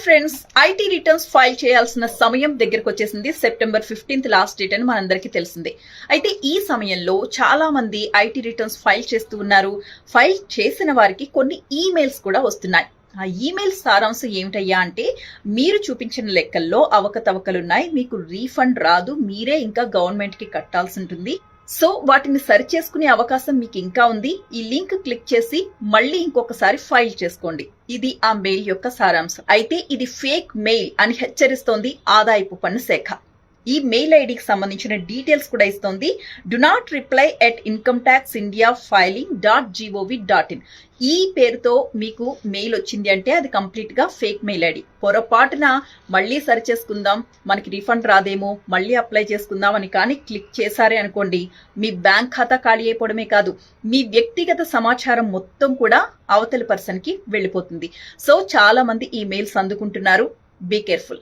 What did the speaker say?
Friends, IT returns file చేయాల్సిన సమయం దగ్గరకు వచ్చేసింది. సెప్టెంబర్ 15th లాస్ట్ డేట్ అని మనందరికీ తెలిసిందే. అయితే ఈ సమయంలో చాలా మంది ఐటీ రిటర్న్స్ ఫైల్ చేస్తూ ఉన్నారు. ఫైల్ చేసిన వారికి కొన్ని ఈమెయిల్స్ కూడా వస్తున్నాయి. ఆ ఈమెయిల్ సారాంశం ఏమిటయ్యా అంటే, మీరు చూపించిన లెక్కల్లో అవకతవకలున్నాయి, మీకు రీఫండ్ రాదు, మీరే ఇంకా గవర్నమెంట్ కి కట్టాల్సి ఉంటుంది. సో వాటిని సరి చేసుకునే అవకాశం మీకు ఇంకా ఉంది. ఈ లింక్ క్లిక్ చేసి మళ్ళీ ఇంకొకసారి ఫైల్ చేసుకోండి. ఇది ఆ మెయిల్ యొక్క సారాంశం. అయితే ఇది ఫేక్ మెయిల్ అని హెచ్చరిస్తోంది ఆదాయపు పన్ను శాఖ. ఈ మెయిల్ ఐడికి సంబంధించిన డీటెయిల్స్ కూడా ఇస్తోంది. Do not reply at incometaxindiafiling.gov.in. ఈ పేరుతో మీకు మెయిల్ వచ్చింది అంటే అది కంప్లీట్ గా ఫేక్ మెయిల్ ఐడి. పొరపాటున మళ్ళీ సరి చేసుకుందాం, మనకి రీఫండ్ రాదేమో, మళ్ళీ అప్లై చేసుకుందాం అని కానీ క్లిక్ చేశారే అనుకోండి, మీ బ్యాంక్ ఖాతా ఖాళీ అయిపోవడమే కాదు, మీ వ్యక్తిగత సమాచారం మొత్తం కూడా అవతలి పర్సన్ కి వెళ్ళిపోతుంది. సో చాలా మంది ఈ మెయిల్స్ అందుకుంటున్నారు. Be careful.